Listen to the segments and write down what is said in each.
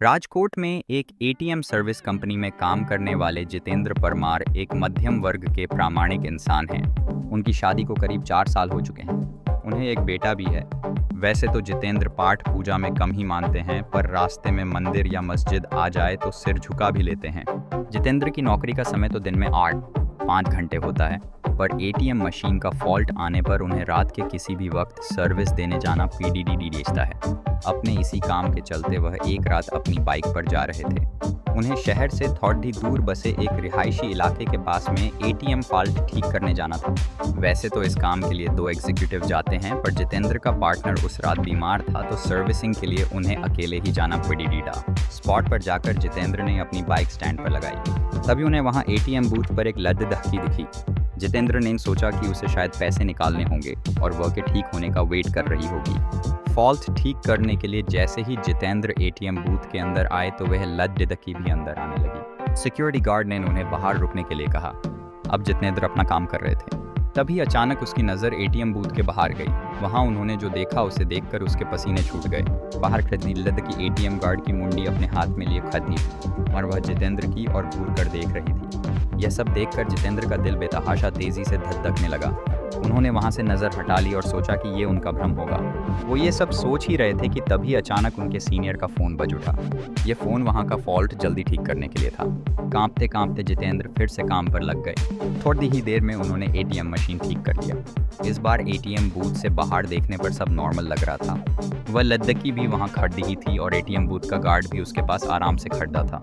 राजकोट में एक ATM service company में काम करने वाले जितेंद्र परमार एक मध्यम वर्ग के प्रामाणिक इंसान हैं। उनकी शादी को करीब 4 साल हो चुके हैं। उन्हें एक बेटा भी है। वैसे तो जितेंद्र पाठ पूजा में कम ही मानते हैं, पर रास्ते में मंदिर या मस्जिद आ जाए तो सिर झुका भी लेते हैं। जितेंद्र की नौकरी का समय तो दिन में 8-5 घंटे होता है, पर एटीएम मशीन का फॉल्ट आने पर उन्हें रात के किसी भी वक्त सर्विस देने जाना पीडीडी भेजता है। अपने इसी काम के चलते वह एक रात अपनी बाइक पर जा रहे थे। उन्हें शहर से थोड़ी दूर बसे एक रिहायशी इलाके के पास में एटीएम फॉल्ट ठीक करने जाना था। वैसे तो इस काम के लिए 2 एग्जीक्यूटिव जाते हैं, पर जितेंद्र का पार्टनर उस रात बीमार था, तो सर्विसिंग के लिए उन्हें अकेले ही जाना पड़ीडीडा। स्पॉट पर जाकर जितेंद्र ने अपनी बाइक स्टैंड पर लगाई। तभी उन्हें वहाँ एटीएम बूथ पर एक लद्ददहकी दिखी। जितेंद्र ने सोचा कि उसे शायद पैसे निकालने होंगे और वह के ठीक होने का वेट कर रही होगी। फॉल्ट ठीक करने के लिए जैसे ही जितेंद्र एटीएम बूथ के अंदर आए तो वह लद्ददहकी भी अंदर आने लगी। सिक्योरिटी गार्ड ने उन्हें बाहर रुकने के लिए कहा। अब जितेंद्र अपना काम कर रहे थे। तभी अचानक उसकी नज़र एटीएम बूथ के बाहर गई। वहाँ उन्होंने जो देखा उसे देखकर उसके पसीने छूट गए। बाहर खड़ी लद्ददहकी एटीएम गार्ड की मुंडी अपने हाथ में लिए खड़ी थी और वह जितेंद्र की ओर घूर कर देख रही थी। यह सब देखकर जितेंद्र का दिल बेतहाशा तेजी से धड़कने लगा। उन्होंने वहां से नज़र हटा ली और सोचा कि ये उनका भ्रम होगा। वो ये सब सोच ही रहे थे कि तभी अचानक उनके सीनियर का फ़ोन बज उठा। ये फ़ोन वहां का फॉल्ट जल्दी ठीक करने के लिए था। कांपते कांपते जितेंद्र फिर से काम पर लग गए। थोड़ी ही देर में उन्होंने एटीएम मशीन ठीक कर लिया। इस बार एटीएम बूथ से बाहर देखने पर सब नॉर्मल लग रहा था। वह लद्ददहकी भी वहाँ खड़ी ही थी और एटीएम बूथ का गार्ड भी उसके पास आराम से खड़ा था।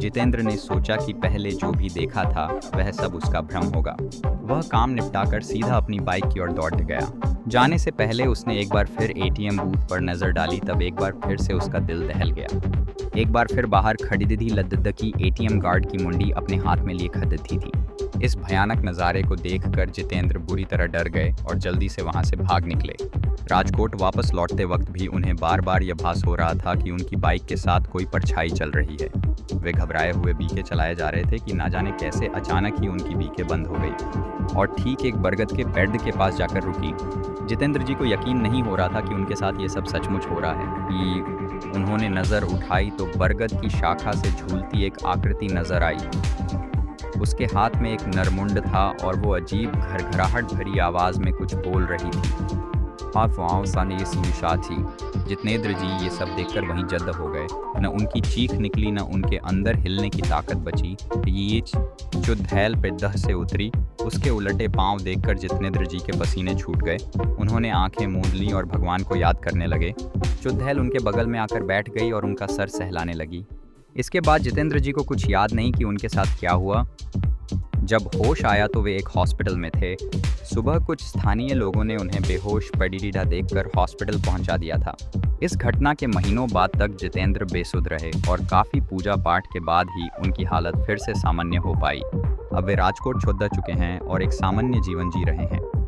जितेंद्र ने सोचा कि पहले जो भी देखा था वह सब उसका भ्रम होगा। वह काम निपटाकर सीधा अपनी बाइक की ओर दौड़ गया। जाने से पहले उसने एक बार फिर एटीएम बूथ पर नजर डाली, तब एक बार फिर से उसका दिल दहल गया। एक बार फिर बाहर खड़ी थी लद्ददहकी एटीएम गार्ड की मुंडी अपने हाथ में लिए खड़ी थी। इस भयानक नज़ारे को देखकर जितेंद्र बुरी तरह डर गए और जल्दी से वहां से भाग निकले। राजकोट वापस लौटते वक्त भी उन्हें बार बार यह भास हो रहा था कि उनकी बाइक के साथ कोई परछाई चल रही है। वे घबराए हुए बीके चलाए जा रहे थे कि ना जाने कैसे अचानक ही उनकी बीके बंद हो गई और ठीक एक बरगद के पेड़ के पास जाकर रुकी। जितेंद्र जी को यकीन नहीं हो रहा था कि उनके साथ ये सब सचमुच हो रहा है। कि उन्होंने नज़र उठाई तो बरगद की शाखा से झूलती एक आकृति नजर आई। उसके हाथ में एक नरमुंड था और वो अजीब घरघराहट भरी आवाज़ में कुछ बोल रही थी। जितेंद्र जी ये सब देखकर वहीं जद हो गए। न उनकी चीख निकली, न उनके अंदर हिलने की ताकत बची। ये चुड़ैल पेदह से उतरी। उसके उलटे पांव देखकर जितेंद्र जी के पसीने छूट गए। उन्होंने आंखें मूंद लीं और भगवान को याद करने लगे। चुड़ैल उनके बगल में आकर बैठ गई और उनका सर सहलाने लगी। इसके बाद जितेंद्र जी को कुछ याद नहीं कि उनके साथ क्या हुआ। जब होश आया तो वे एक हॉस्पिटल में थे। सुबह कुछ स्थानीय लोगों ने उन्हें बेहोश पड़ीडीडा देखकर हॉस्पिटल पहुंचा दिया था। इस घटना के महीनों बाद तक जितेंद्र बेसुध रहे और काफ़ी पूजा पाठ के बाद ही उनकी हालत फिर से सामान्य हो पाई। अब वे राजकोट छोड़ चुके हैं और एक सामान्य जीवन जी रहे हैं।